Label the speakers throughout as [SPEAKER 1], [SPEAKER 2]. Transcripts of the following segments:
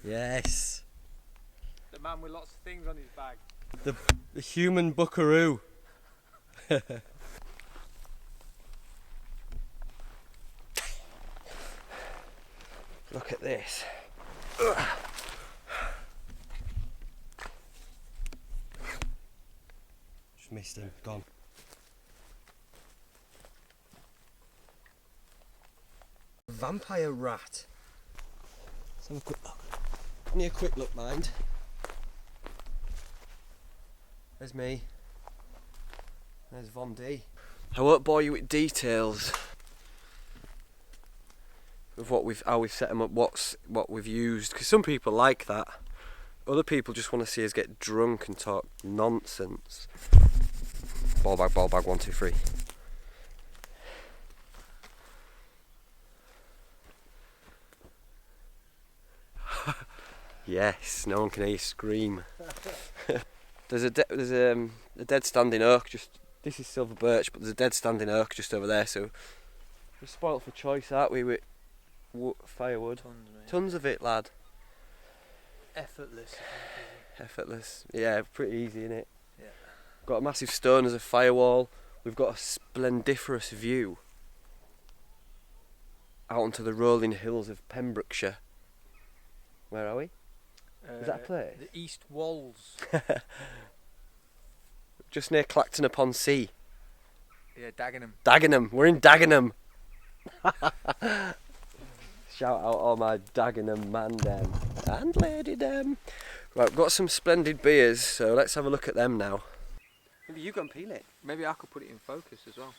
[SPEAKER 1] Yes.
[SPEAKER 2] The man with lots of things on his bag.
[SPEAKER 1] The human buckaroo. Look at this. Just missed him. Gone. Vampire rat. Let's have a quick look. Only a quick look, mind. There's me. There's Von D. I won't bore you with details of how we've set them up, what we've used, because some people like that. Other people just want to see us get drunk and talk nonsense. Ball bag, 1, 2, 3. Yes, no one can hear you scream. There's a dead standing oak just. This is silver birch, but there's a dead standing oak just over there. So we're spoilt for choice, aren't we? With firewood, tons of it, lad.
[SPEAKER 2] Effortless.
[SPEAKER 1] Effortless, yeah, pretty easy, innit?
[SPEAKER 2] Yeah.
[SPEAKER 1] Got a massive stone as a firewall. We've got a splendiferous view out onto the rolling hills of Pembrokeshire. Where are we? Is that a place?
[SPEAKER 2] The East Walls.
[SPEAKER 1] Just near Clacton upon Sea.
[SPEAKER 2] Yeah, Dagenham.
[SPEAKER 1] Dagenham. We're in Dagenham. Shout out all my Dagenham man dem and lady dem. Right, we've got some splendid beers, so let's have a look at them now. Maybe you go and peel it.
[SPEAKER 2] Maybe I could put it in focus as well.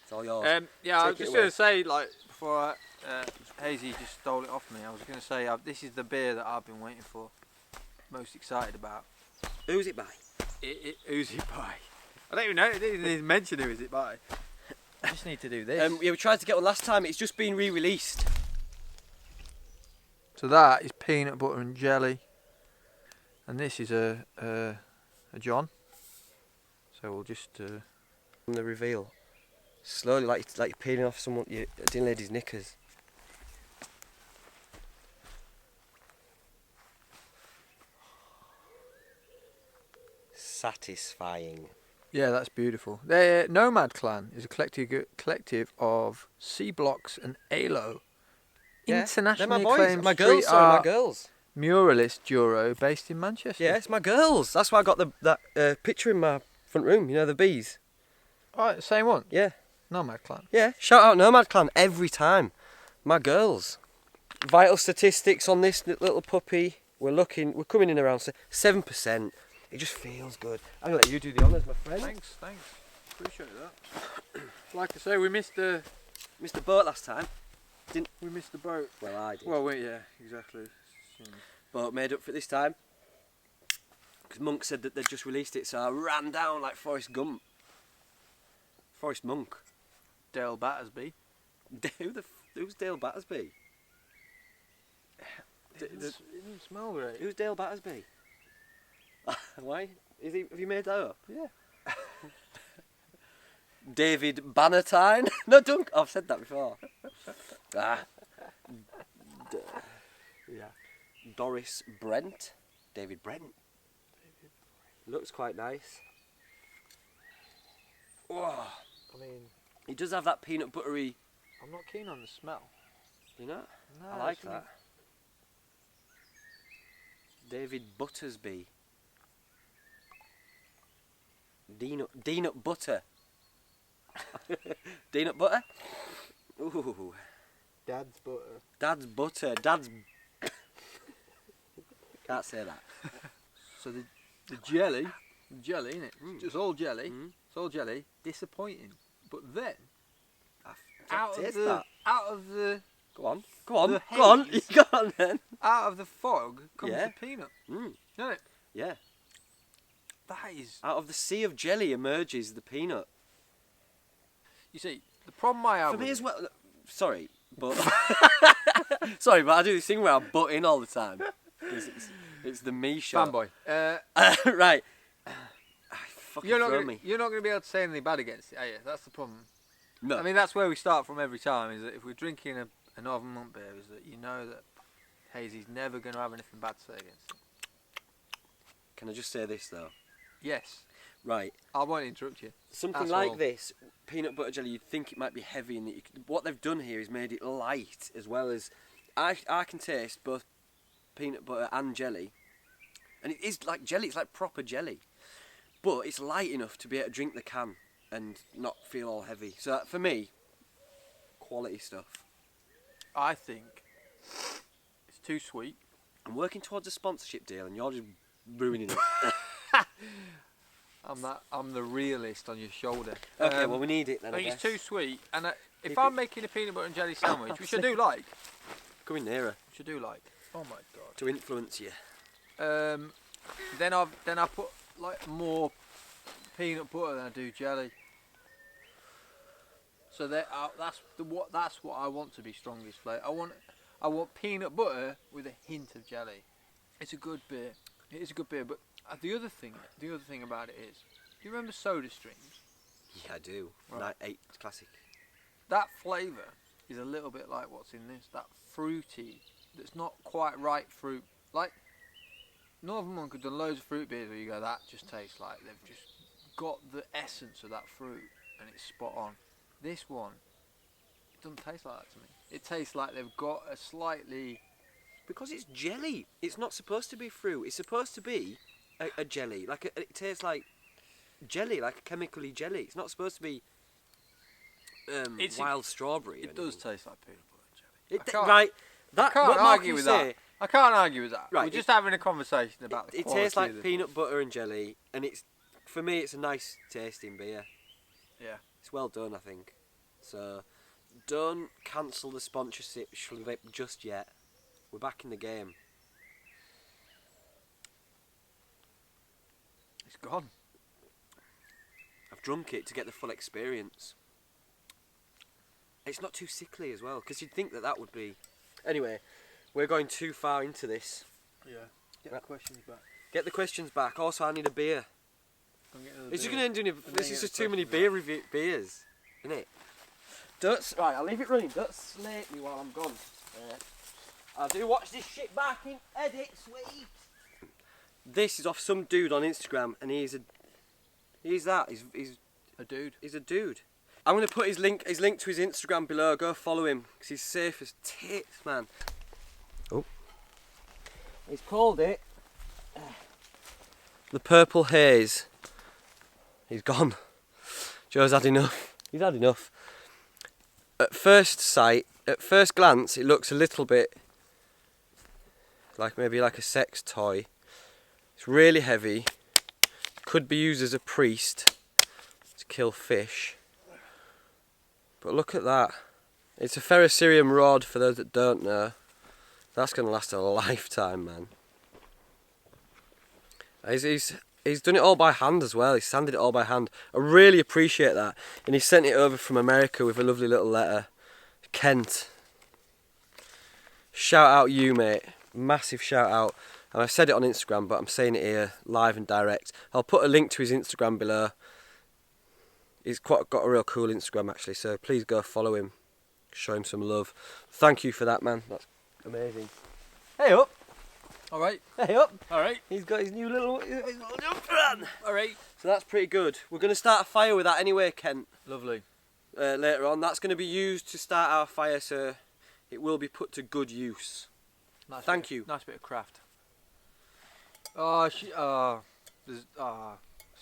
[SPEAKER 1] It's all yours.
[SPEAKER 2] Yeah, I was just going to say, like, before Hazy just stole it off me, I was going to say this is the beer that I've been waiting for, most excited about.
[SPEAKER 1] Who's it by?
[SPEAKER 2] Who's it by? I don't even know. It didn't even mention who is it by. I just need to do this.
[SPEAKER 1] Yeah, we tried to get one last time. It's just been re-released.
[SPEAKER 2] So that is peanut butter and jelly, and this is a John. So we'll just
[SPEAKER 1] the reveal slowly, like you're peeling off your din lady's knickers. Satisfying.
[SPEAKER 2] Yeah, that's beautiful. The Nomad Clan is a collective of C Blocks and ALO.
[SPEAKER 1] Yeah,
[SPEAKER 2] Internationally
[SPEAKER 1] they're my boys,
[SPEAKER 2] acclaimed
[SPEAKER 1] my girls,
[SPEAKER 2] street
[SPEAKER 1] sorry,
[SPEAKER 2] art
[SPEAKER 1] my girls.
[SPEAKER 2] muralist duo based in Manchester.
[SPEAKER 1] Yeah, it's my girls. That's why I got that picture in my front room. You know, the bees.
[SPEAKER 2] Right, same one.
[SPEAKER 1] Yeah.
[SPEAKER 2] Nomad Clan.
[SPEAKER 1] Yeah. Shout out Nomad Clan every time. My girls. Vital statistics on this little puppy. We're coming in around 7%. It just feels good. I'm gonna let you do the honours, my friend.
[SPEAKER 2] Thanks. Appreciate that. Like I say, we missed the
[SPEAKER 1] boat last time.
[SPEAKER 2] We missed the boat.
[SPEAKER 1] Well, I did.
[SPEAKER 2] Well, yeah, exactly.
[SPEAKER 1] But made up for it this time. Because Monk said that they'd just released it, so I ran down like Forrest Gump. Forrest Monk.
[SPEAKER 2] Dale Battersby.
[SPEAKER 1] Who's Dale Battersby?
[SPEAKER 2] It didn't smell great.
[SPEAKER 1] Who's Dale Battersby? Why? Have you made that up?
[SPEAKER 2] Yeah.
[SPEAKER 1] David Bannatyne? No, don't. I've said that before. Yeah. Doris Brent. David Brent. Looks quite nice. Whoa.
[SPEAKER 2] I mean,
[SPEAKER 1] It does have that peanut buttery.
[SPEAKER 2] I'm not keen on the smell.
[SPEAKER 1] You know?
[SPEAKER 2] No,
[SPEAKER 1] I like that. David Buttersby. Denut butter. Denut butter? Ooh.
[SPEAKER 2] Dad's butter.
[SPEAKER 1] Dad's butter. Can't say that.
[SPEAKER 2] So the jelly, innit? It's all jelly. It's all jelly. Disappointing. But then, out of the
[SPEAKER 1] Go on. Go on then.
[SPEAKER 2] Out of the fog comes
[SPEAKER 1] Yeah.
[SPEAKER 2] the peanut.
[SPEAKER 1] Mm.
[SPEAKER 2] Isn't it?
[SPEAKER 1] Yeah.
[SPEAKER 2] That is.
[SPEAKER 1] Out of the sea of jelly emerges the peanut.
[SPEAKER 2] You see, the problem I have
[SPEAKER 1] For me
[SPEAKER 2] with
[SPEAKER 1] as well. Sorry, but but I do this thing where I butt in all the time. It's the me show.
[SPEAKER 2] fanboy.
[SPEAKER 1] Right.
[SPEAKER 2] You're not gonna be able to say anything bad against it, are you? That's the problem.
[SPEAKER 1] No.
[SPEAKER 2] I mean, that's where we start from every time. Is that if we're drinking a Northern Monk beer, is that you know that Hazy's never going to have anything bad to say against it.
[SPEAKER 1] Can I just say this though?
[SPEAKER 2] Yes.
[SPEAKER 1] Right.
[SPEAKER 2] I won't interrupt you.
[SPEAKER 1] Something
[SPEAKER 2] That's
[SPEAKER 1] like
[SPEAKER 2] all.
[SPEAKER 1] this, peanut butter jelly, you'd think it might be heavy, and what they've done here is made it light as well as. I can taste both peanut butter and jelly, and it is like jelly. It's like proper jelly, but it's light enough to be able to drink the can and not feel all heavy. So for me, quality stuff.
[SPEAKER 2] I think it's too sweet.
[SPEAKER 1] I'm working towards a sponsorship deal, and you're just ruining it.
[SPEAKER 2] I'm the realist on your shoulder.
[SPEAKER 1] Okay, well we need it then.
[SPEAKER 2] I
[SPEAKER 1] I
[SPEAKER 2] think
[SPEAKER 1] guess.
[SPEAKER 2] it's too sweet, and if
[SPEAKER 1] Keep
[SPEAKER 2] I'm
[SPEAKER 1] it-
[SPEAKER 2] making a peanut butter and jelly sandwich, which I do like,
[SPEAKER 1] Coming nearer
[SPEAKER 2] oh my god.
[SPEAKER 1] to influence you.
[SPEAKER 2] Then I put like more peanut butter than I do jelly. So that's what I want to be strongest flavour. I want peanut butter with a hint of jelly. It's a good beer. It is a good beer, but the other thing about it is, do you remember Soda Streams?
[SPEAKER 1] Yeah, I do.
[SPEAKER 2] Right.
[SPEAKER 1] Night 8 classic.
[SPEAKER 2] That flavour is a little bit like what's in this. That fruity, that's not quite ripe fruit. Like Northern Monk have done loads of fruit beers where you go, that just tastes like they've just got the essence of that fruit and it's spot on. This one, it doesn't taste like that to me. It tastes like they've got a slightly...
[SPEAKER 1] Because it's jelly. It's not supposed to be fruit. It's supposed to be a jelly. It tastes like jelly, like a chemically jelly. It's not supposed to be wild strawberry.
[SPEAKER 2] It does taste like peanut butter and jelly.
[SPEAKER 1] Right. That,
[SPEAKER 2] I can't
[SPEAKER 1] what more
[SPEAKER 2] argue
[SPEAKER 1] can
[SPEAKER 2] with
[SPEAKER 1] you say?
[SPEAKER 2] that. I can't argue with that.
[SPEAKER 1] Right,
[SPEAKER 2] We're just having a conversation about the
[SPEAKER 1] It
[SPEAKER 2] quality
[SPEAKER 1] tastes like
[SPEAKER 2] of the
[SPEAKER 1] peanut butter and jelly, and for me it's a nice tasting beer.
[SPEAKER 2] Yeah.
[SPEAKER 1] It's well done, I think. So don't cancel the sponsorship just yet. We're back in the game.
[SPEAKER 2] It's gone.
[SPEAKER 1] I've drunk it to get the full experience. It's not too sickly as well, because you'd think that would be... Anyway, we're going too far into this.
[SPEAKER 2] Yeah. Get
[SPEAKER 1] Right.
[SPEAKER 2] the questions back.
[SPEAKER 1] Get the questions back. Also, I need a beer. It's just going to end in... This is just too many beers, isn't it? Right, I'll leave it running. Don't slate me while I'm gone. I do watch this shit back in edit, sweet. This is off some dude on Instagram, and he's a dude. He's a dude. I'm going to put his link to his Instagram below. Go follow him, because he's safe as tits, man. Oh. He's called it the Purple Haze. He's gone. Joe's had enough. He's had enough. At first glance, it looks a little bit like maybe like a sex toy. It's really heavy. Could be used as a priest to kill fish. But look at that. It's a ferrocerium rod, for those that don't know. That's going to last a lifetime, man. He's done it all by hand as well. He's sanded it all by hand. I really appreciate that. And he sent it over from America with a lovely little letter. Kent. Shout out you, mate. Massive shout out. And I've said it on Instagram, but I'm saying it here live and direct. I'll put a link to his Instagram below. He's got a real cool Instagram actually, so please go follow him. Show him some love. Thank you for that, man. That's amazing. Hey up.
[SPEAKER 2] All right.
[SPEAKER 1] Hey up.
[SPEAKER 2] All right.
[SPEAKER 1] He's got his new little jump run.
[SPEAKER 2] All right.
[SPEAKER 1] So that's pretty good. We're going to start a fire with that anyway, Kent.
[SPEAKER 2] Lovely.
[SPEAKER 1] Later on. That's going to be used to start our fire, so it will be put to good use. Thank you.
[SPEAKER 2] Nice bit of craft. There's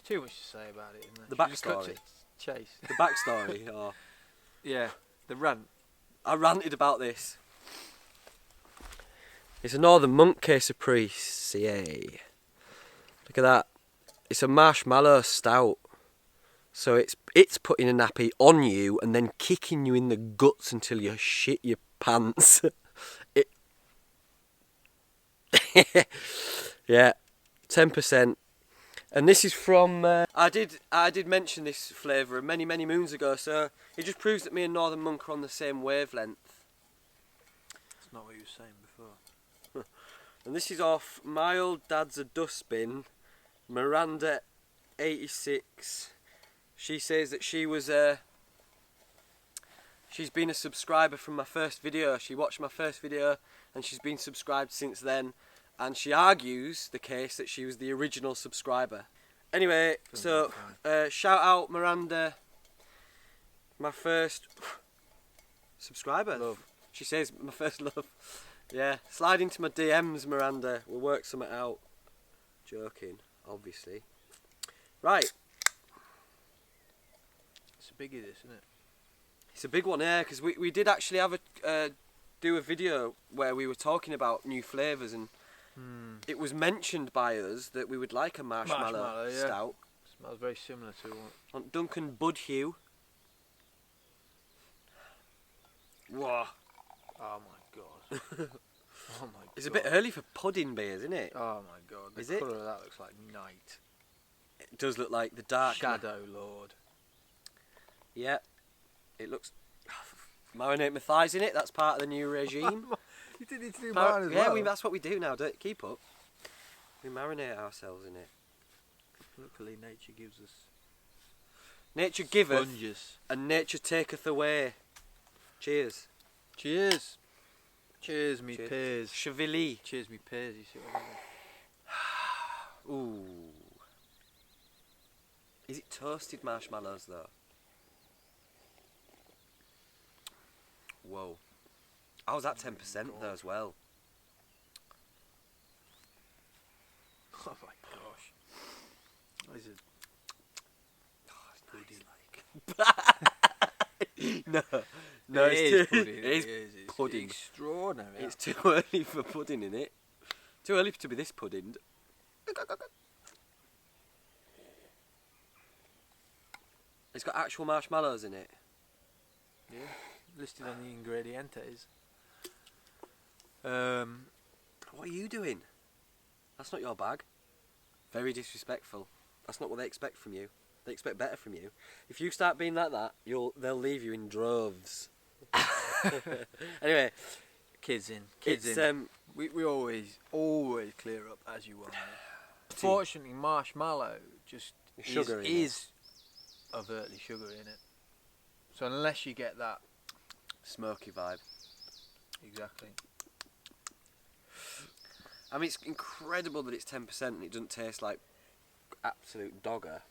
[SPEAKER 2] too much to say about it, isn't there?
[SPEAKER 1] The
[SPEAKER 2] Should we just cut
[SPEAKER 1] backstory.
[SPEAKER 2] to Chase.
[SPEAKER 1] The backstory. Oh.
[SPEAKER 2] Yeah. The rant.
[SPEAKER 1] I ranted about this. It's a Northern Monk case of Priest. Yay. Look at that. It's a marshmallow stout. So it's putting a nappy on you and then kicking you in the guts until you shit your pants. Yeah, 10%. And this is from... I did mention this flavour many moons ago, so it just proves that me and Northern Monk are on the same wavelength.
[SPEAKER 2] That's not what you were saying before.
[SPEAKER 1] And this is off My Old Dad's a Dustbin, Miranda 86. She says that she was She's been a subscriber from my first video. She watched my first video and she's been subscribed since then. And she argues the case that she was the original subscriber. Anyway, so shout out Miranda, my first subscriber.
[SPEAKER 2] Love.
[SPEAKER 1] She says my first love. Yeah, slide into my DMs, Miranda. We'll work something out. Joking, obviously. Right.
[SPEAKER 2] It's a biggie, this, isn't it?
[SPEAKER 1] It's a big one, yeah, because we did actually have do a video where we were talking about new flavours, and it was mentioned by us that we would like a marshmallow stout.
[SPEAKER 2] Smells very similar to one.
[SPEAKER 1] On Duncan Budhue. Whoa.
[SPEAKER 2] Oh my god. Oh my god.
[SPEAKER 1] It's a bit early for pudding beers, isn't it?
[SPEAKER 2] Oh my god. The colour of that looks like night.
[SPEAKER 1] It does look like the dark
[SPEAKER 2] Shadow Lord.
[SPEAKER 1] Yeah. It looks... Marinate my thighs in it, that's part of the new regime.
[SPEAKER 2] You did need to do mine as well.
[SPEAKER 1] Yeah, that's what we do now, don't keep up. We marinate ourselves in it.
[SPEAKER 2] Luckily nature gives us...
[SPEAKER 1] Nature giveth
[SPEAKER 2] sponges. And
[SPEAKER 1] nature taketh away. Cheers.
[SPEAKER 2] Cheers. Cheers, me pears.
[SPEAKER 1] Chevily.
[SPEAKER 2] Cheers, me pears, you see what I mean?
[SPEAKER 1] Ooh. Is it toasted marshmallows though? Whoa. I was at 10% though as well.
[SPEAKER 2] Oh my gosh. What is it?
[SPEAKER 1] No, it
[SPEAKER 2] is pudding.
[SPEAKER 1] It is pudding.
[SPEAKER 2] It's extraordinary.
[SPEAKER 1] It's too early for pudding, in it. Too early to be this puddinged. It's got actual marshmallows in it.
[SPEAKER 2] Yeah, listed on the ingredientes.
[SPEAKER 1] What are you doing? That's not your bag. Very disrespectful. That's not what they expect from you. They expect better from you. If you start being like that, they'll leave you in droves. Anyway,
[SPEAKER 2] kids in. We always clear up as you want. Fortunately, marshmallow just is overtly sugary in it. So unless you get that
[SPEAKER 1] smoky vibe.
[SPEAKER 2] Exactly.
[SPEAKER 1] I mean, it's incredible that it's 10% and it doesn't taste like absolute dogger.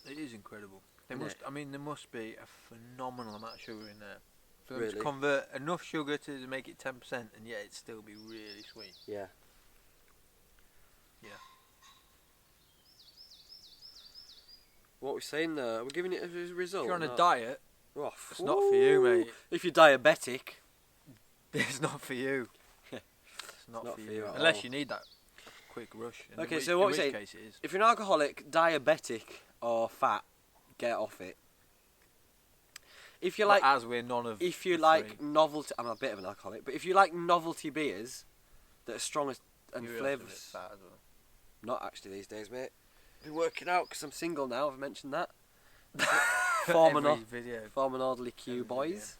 [SPEAKER 2] It is incredible. There must be a phenomenal amount of sugar in there. For them
[SPEAKER 1] Really?
[SPEAKER 2] to convert enough sugar to make it 10% and yet it still be really sweet.
[SPEAKER 1] Yeah.
[SPEAKER 2] Yeah.
[SPEAKER 1] What are we saying though? Are we giving it a result?
[SPEAKER 2] If you're on a diet,
[SPEAKER 1] it's
[SPEAKER 2] not for you, mate.
[SPEAKER 1] If you're diabetic,
[SPEAKER 2] it's not for you. It's not for you.
[SPEAKER 1] at
[SPEAKER 2] Unless
[SPEAKER 1] all.
[SPEAKER 2] you need that quick rush.
[SPEAKER 1] Okay, so what we're saying,
[SPEAKER 2] case it is.
[SPEAKER 1] if you're an alcoholic, diabetic or fat, get off it. If you like,
[SPEAKER 2] as we're none of
[SPEAKER 1] if you
[SPEAKER 2] the
[SPEAKER 1] like
[SPEAKER 2] three.
[SPEAKER 1] novelty, I'm a bit of an alcoholic, but if you like novelty beers that are strong and
[SPEAKER 2] You're also a bit
[SPEAKER 1] flavours,
[SPEAKER 2] fat as well.
[SPEAKER 1] not actually these days, mate. Been working out because I'm single now. I've mentioned that. Form an orderly queue, boys.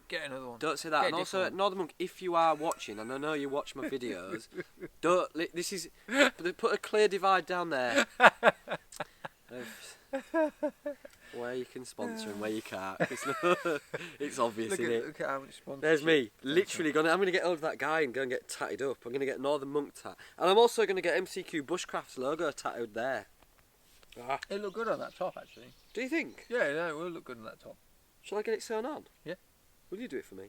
[SPEAKER 2] Get another one.
[SPEAKER 1] Don't say that.
[SPEAKER 2] Get
[SPEAKER 1] And
[SPEAKER 2] a
[SPEAKER 1] also,
[SPEAKER 2] different
[SPEAKER 1] Northern Monk, if you are watching, and I know you watch my videos, this is put a clear divide down there of where you can sponsor and where you can't. It's obvious, isn't it?
[SPEAKER 2] Look at how much sponsorship.
[SPEAKER 1] There's me, literally I'm going to get hold of that guy and go and get tatted up. I'm going to get Northern Monk tat, and I'm also going to get MCQ Bushcraft's logo tattooed there.
[SPEAKER 2] It looked good on that top, actually.
[SPEAKER 1] Do you think?
[SPEAKER 2] Yeah, it will look good on that top.
[SPEAKER 1] Shall I get it sewn on?
[SPEAKER 2] Yeah.
[SPEAKER 1] Will you do it for me?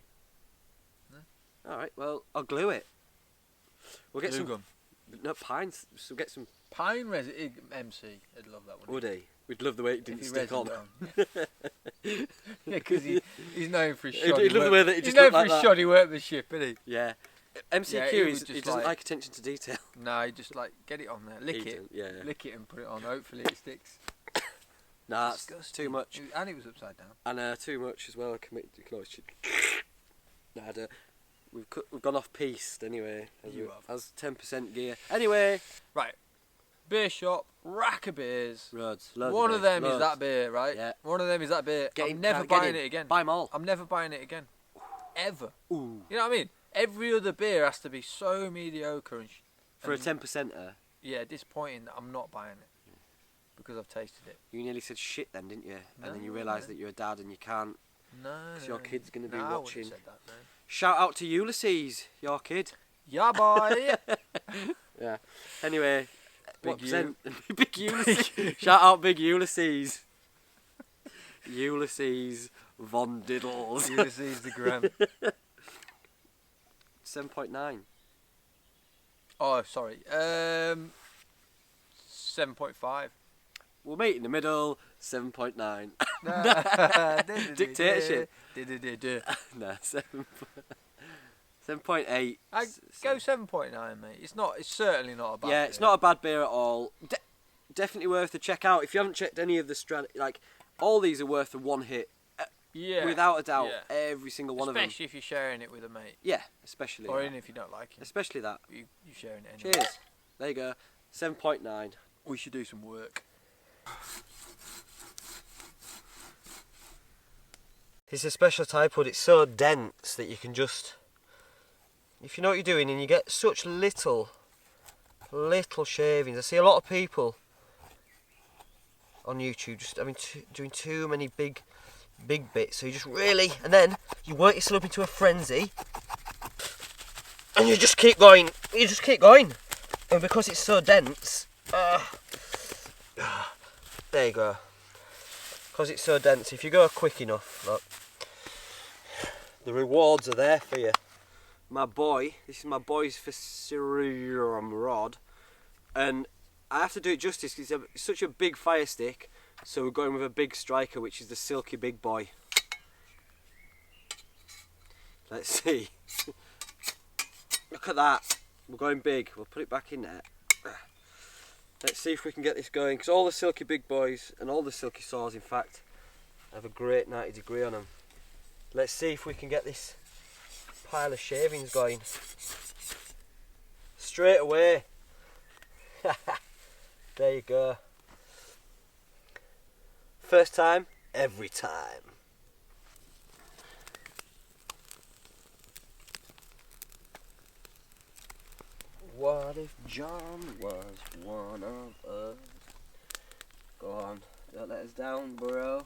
[SPEAKER 2] No.
[SPEAKER 1] All right. Well, I'll glue it. We'll get
[SPEAKER 2] Glue
[SPEAKER 1] some.
[SPEAKER 2] gun.
[SPEAKER 1] No pines. So we'll get some.
[SPEAKER 2] Pine resin. MC. I'd love that one.
[SPEAKER 1] Would he? We'd love the way it didn't
[SPEAKER 2] If he
[SPEAKER 1] stick on.
[SPEAKER 2] resined Yeah, because he's known for his
[SPEAKER 1] He'd
[SPEAKER 2] shoddy
[SPEAKER 1] love the way that it
[SPEAKER 2] He's
[SPEAKER 1] just
[SPEAKER 2] known
[SPEAKER 1] looked
[SPEAKER 2] for
[SPEAKER 1] like
[SPEAKER 2] his
[SPEAKER 1] that.
[SPEAKER 2] shoddy workmanship, isn't he?
[SPEAKER 1] Yeah. MCQ
[SPEAKER 2] Yeah, he
[SPEAKER 1] is
[SPEAKER 2] would
[SPEAKER 1] he
[SPEAKER 2] just
[SPEAKER 1] doesn't
[SPEAKER 2] like-
[SPEAKER 1] like attention to detail.
[SPEAKER 2] No, he just get it on there, lick
[SPEAKER 1] He
[SPEAKER 2] it,
[SPEAKER 1] don't, yeah.
[SPEAKER 2] lick it and put it on. Hopefully it sticks.
[SPEAKER 1] Nah, that's
[SPEAKER 2] Disgusting.
[SPEAKER 1] too much.
[SPEAKER 2] And it was upside down.
[SPEAKER 1] And too much as well. I can always. Nah, I don't. We've gone off piste anyway.
[SPEAKER 2] You have.
[SPEAKER 1] As 10% gear. Anyway.
[SPEAKER 2] Right. Beer shop, rack of beers.
[SPEAKER 1] Loads.
[SPEAKER 2] One of them is that beer, right?
[SPEAKER 1] Yeah.
[SPEAKER 2] One of them is that beer.
[SPEAKER 1] Get
[SPEAKER 2] I'm
[SPEAKER 1] in,
[SPEAKER 2] never
[SPEAKER 1] get
[SPEAKER 2] buying
[SPEAKER 1] in.
[SPEAKER 2] it again.
[SPEAKER 1] Buy them all.
[SPEAKER 2] I'm never buying it again. Ever.
[SPEAKER 1] Ooh.
[SPEAKER 2] You know what I mean? Every other beer has to be so mediocre and
[SPEAKER 1] For a 10%er.
[SPEAKER 2] yeah, disappointing that I'm not buying it. because I've tasted it.
[SPEAKER 1] You nearly said shit then, didn't you?
[SPEAKER 2] No,
[SPEAKER 1] And then you realised that you're a dad and you can't.
[SPEAKER 2] No.
[SPEAKER 1] Because your kid's going to be
[SPEAKER 2] no, I
[SPEAKER 1] watching.
[SPEAKER 2] wouldn't have said that, no.
[SPEAKER 1] Shout out to Ulysses, your kid.
[SPEAKER 2] Yeah, boy.
[SPEAKER 1] Yeah. Anyway,
[SPEAKER 2] Big
[SPEAKER 1] Big Ulysses. Shout out Big Ulysses. Ulysses Von Diddles.
[SPEAKER 2] Ulysses the Gram.
[SPEAKER 1] 7.9.
[SPEAKER 2] Oh, sorry. 7.5.
[SPEAKER 1] We'll meet in the middle. 7.9. Dictatorship. No, 7.8.
[SPEAKER 2] I go 7.9, mate. It's certainly not a bad.
[SPEAKER 1] Yeah,
[SPEAKER 2] beer.
[SPEAKER 1] it's not a bad beer at all. Definitely worth a check out. If you haven't checked any of the like all these are worth a one hit.
[SPEAKER 2] Yeah.
[SPEAKER 1] Without a doubt,
[SPEAKER 2] yeah.
[SPEAKER 1] every single one of them.
[SPEAKER 2] Especially if you're sharing it with a mate.
[SPEAKER 1] Yeah, especially.
[SPEAKER 2] Or
[SPEAKER 1] that.
[SPEAKER 2] even if you don't like it.
[SPEAKER 1] Especially that.
[SPEAKER 2] You sharing it anyway.
[SPEAKER 1] Cheers. There you go. 7.9.
[SPEAKER 2] We should do some work.
[SPEAKER 1] It's a special type wood. It's so dense that you can just, if you know what you're doing, and you get such little shavings. I see a lot of people on YouTube just doing too many big bits. So you just really, and then you work yourself up into a frenzy, and you just keep going. And because it's so dense, there you go. Because it's so dense, if you go quick enough, look, the rewards are there for you. This is my boy's Facerium rod, and I have to do it justice because it's such a big fire stick, so we're going with a big striker, which is the Silky Big Boy. Let's see. Look at that. We're going big. We'll put it back in there. Let's see if we can get this going, because all the Silky Big Boys and all the Silky Saws, in fact, have a great 90 degree on them. Let's see if we can get this pile of shavings going straight away. There you go. First time, every time. What if John was one of us? Go on, don't let us down, bro.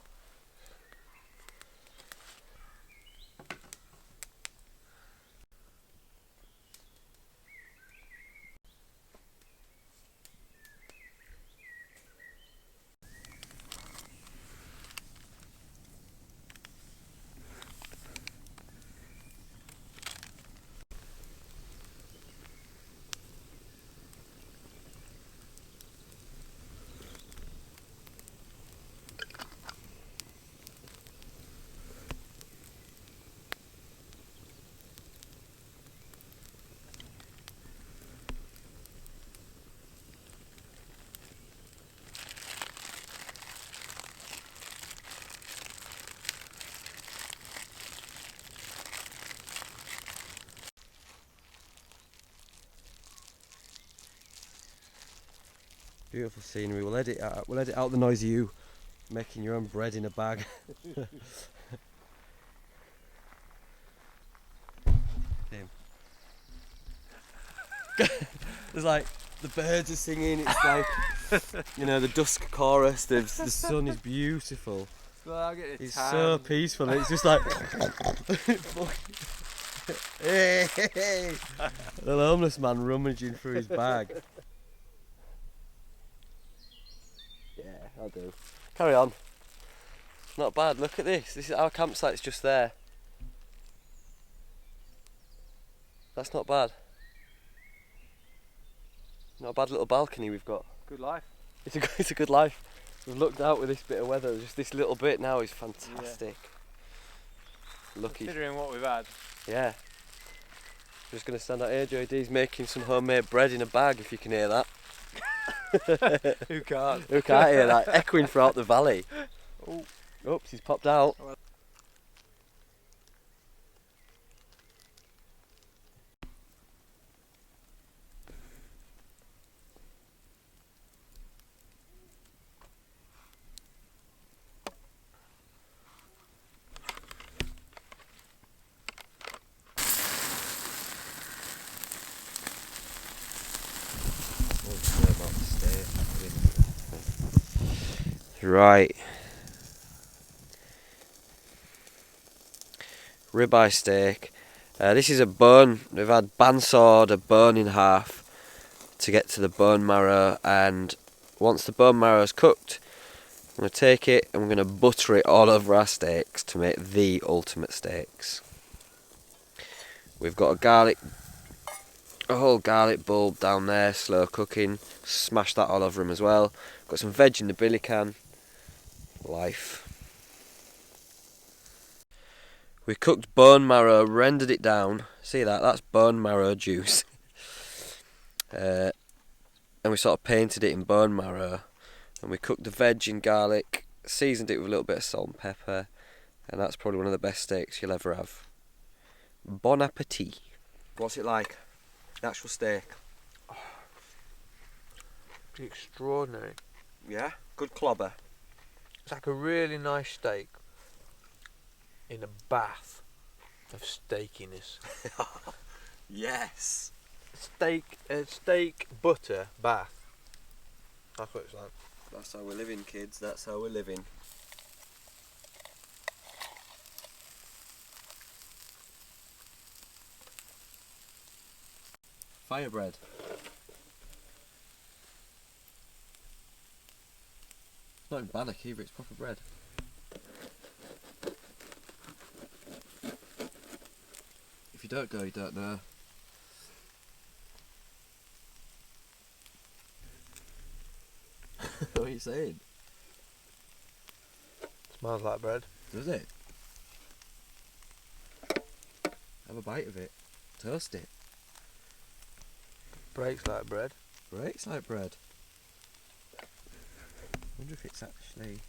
[SPEAKER 1] Beautiful scenery. We'll edit out the noise of you making your own bread in a bag. There's like the birds are singing. It's like the dusk chorus. The sun is beautiful.
[SPEAKER 2] Well, it's
[SPEAKER 1] so peaceful. It's just like hey, the homeless man rummaging through his bag. Yeah, I'll do. Carry on. Not bad. Look at this. This is our campsite's just there. That's not bad. Not a bad little balcony we've got.
[SPEAKER 2] Good life.
[SPEAKER 1] It's a good life. We've looked out with this bit of weather. Just this little bit now is fantastic. Yeah. Lucky.
[SPEAKER 2] Considering what we've had.
[SPEAKER 1] Yeah. I'm just gonna stand out here. JD's making some homemade bread in a bag. If you can hear that.
[SPEAKER 2] Who can't?
[SPEAKER 1] Who can't hear that? Echoing throughout the valley.
[SPEAKER 2] Oh.
[SPEAKER 1] Oops, he's popped out. Right. Ribeye steak. This is a bone. We've had bandsawed a bone in half to get to the bone marrow, and once the bone marrow is cooked, I'm going to take it and we're going to butter it all over our steaks to make the ultimate steaks. We've got a whole garlic bulb down there, slow cooking. Smash that all over them as well. Got some veg in the billy can. Life. We cooked bone marrow, rendered it down. See that? That's bone marrow juice. And we sort of painted it in bone marrow. And we cooked the veg in garlic, seasoned it with a little bit of salt and pepper. And that's probably one of the best steaks you'll ever have. Bon appetit. What's it like? The actual steak?
[SPEAKER 2] Extraordinary.
[SPEAKER 1] Yeah? Good clobber.
[SPEAKER 2] It's like a really nice steak in a bath of steakiness.
[SPEAKER 1] Yes.
[SPEAKER 2] Steak butter bath. That's what it's like.
[SPEAKER 1] That's how we're living, kids. That's how we're living. Fire bread. It's not in bannock either, it's proper bread. If you don't go, you don't know. What are you saying?
[SPEAKER 2] Smells like bread.
[SPEAKER 1] Does it? Have a bite of it. Toast it.
[SPEAKER 2] Breaks like bread.
[SPEAKER 1] Breaks like bread. I wonder if it's actually...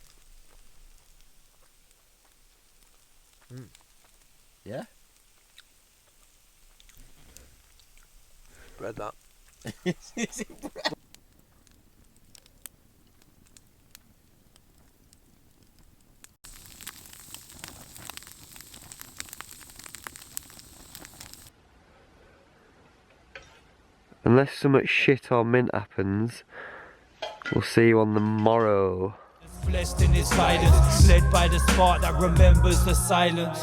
[SPEAKER 1] Yeah?
[SPEAKER 2] Bread that.
[SPEAKER 1] Is it bread? Unless something shit or mint happens, we'll see you on the morrow.
[SPEAKER 3] Blessed in his guidance, led by the spark that remembers the silence.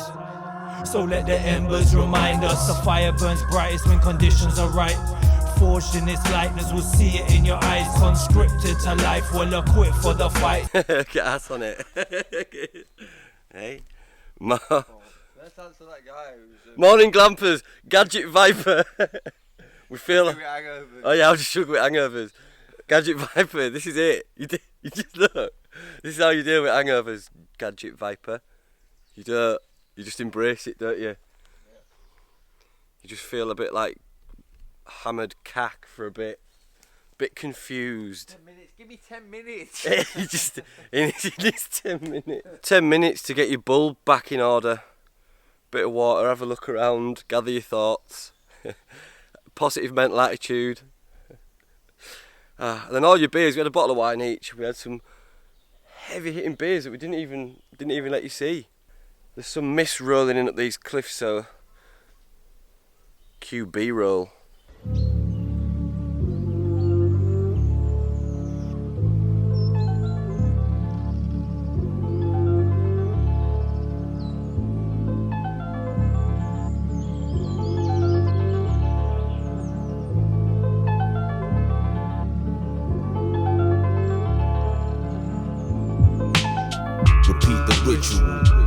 [SPEAKER 3] So let the embers remind us, the fire burns brightest when conditions are right. Forged in its likeness, we'll see it in your eyes. Conscripted to life, well equipped for the fight.
[SPEAKER 1] Get ass on it. Hey,
[SPEAKER 2] Let's answer that guy who's...
[SPEAKER 1] Morning Glampers, Gadget Viper. We feel. Oh yeah, I'm just shook with hangovers. Gadget Viper, this is it. You just look. This is how you deal with hangovers, Gadget Viper. You just embrace it, don't you? Yeah. You just feel a bit like hammered cack for a bit confused.
[SPEAKER 2] 10 minutes, give me 10 minutes.
[SPEAKER 1] It needs 10 minutes. 10 minutes to get your bulb back in order. Bit of water, have a look around, gather your thoughts. Positive mental attitude. And then all your beers, we had a bottle of wine each. We had some heavy hitting beers that we didn't even let you see. There's some mist rolling in up these cliffs, so QB roll.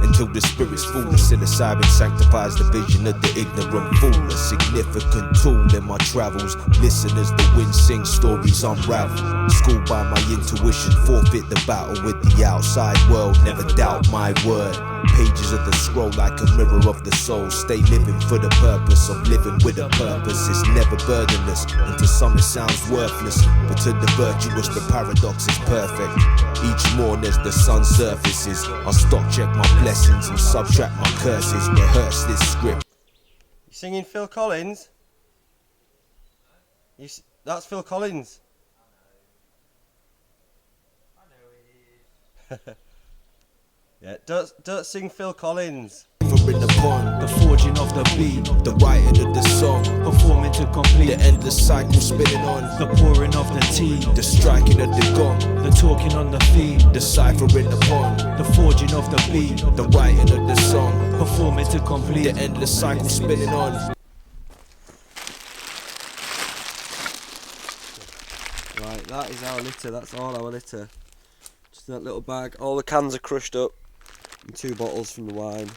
[SPEAKER 4] Until the spirit's full of psilocybin sanctifies the vision of the ignorant fool. A significant tool in my travels. Listen as the wind sings, stories unravel. Schooled by my intuition, forfeit the battle with the outside world. Never doubt my word. Pages of the scroll like a mirror of the soul. Stay living for the purpose of living with a purpose. It's never burdenless, and to some it sounds worthless, but to the virtuous the paradox is perfect. Each morn as the sun surfaces, I stock check my blessings and subtract my curses. Rehearse this script.
[SPEAKER 1] You singing Phil Collins? That's Phil Collins.
[SPEAKER 2] I know it is.
[SPEAKER 1] Yeah, don't sing Phil Collins.
[SPEAKER 4] deciphering the pond,
[SPEAKER 3] the forging of the beat,
[SPEAKER 4] the writing of the song,
[SPEAKER 3] performing to complete,
[SPEAKER 4] the endless cycle spinning on,
[SPEAKER 3] the pouring of the tea,
[SPEAKER 4] the striking of the gong,
[SPEAKER 3] the talking on the feed,
[SPEAKER 4] the ciphering the pond,
[SPEAKER 3] the forging of the beat,
[SPEAKER 4] the writing of the song,
[SPEAKER 3] performing to complete,
[SPEAKER 4] the endless cycle spinning on.
[SPEAKER 1] Right, that is our litter, that's all our litter. Just in that little bag. All the cans are crushed up, and 2 bottles from the wine.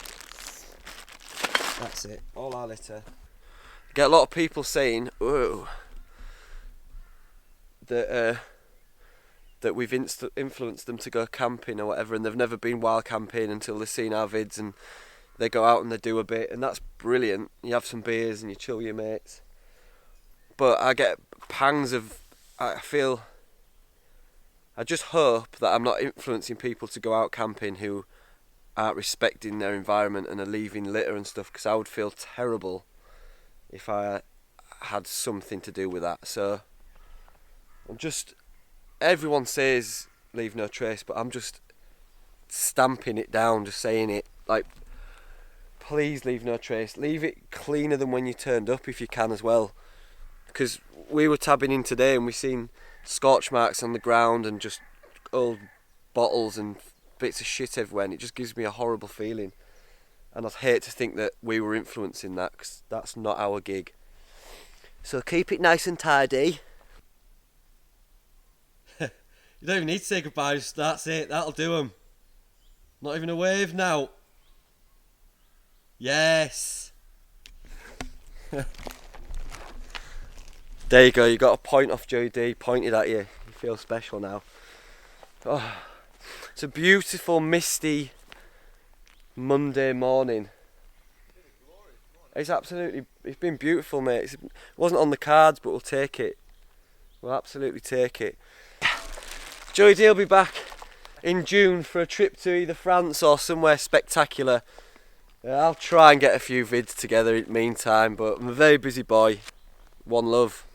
[SPEAKER 1] That's it, all our litter. I get a lot of people saying, "Whoa," that we've influenced them to go camping or whatever, and they've never been wild camping until they've seen our vids, and they go out and they do a bit, and that's brilliant. You have some beers and you chill with your mates. But I get pangs of, I just hope that I'm not influencing people to go out camping who aren't respecting their environment and are leaving litter and stuff, because I would feel terrible if I had something to do with that. So everyone says leave no trace, but I'm just stamping it down, just saying it, like, please leave no trace. Leave it cleaner than when you turned up if you can as well, because we were tabbing in today and we seen scorch marks on the ground and just old bottles and bits of shit everywhere, and it just gives me a horrible feeling, and I'd hate to think that we were influencing that, because that's not our gig. So keep it nice and tidy. You don't even need to say goodbye, just that's it, that'll do 'em. Not even a wave now. Yes. There you go, you got a point off Joey D, pointed at you. You feel special now. Oh, it's a beautiful, misty Monday morning. It's been beautiful, mate. It wasn't on the cards, but we'll take it. We'll absolutely take it. Joey D will be back in June for a trip to either France or somewhere spectacular. I'll try and get a few vids together in the meantime, but I'm a very busy boy. One love.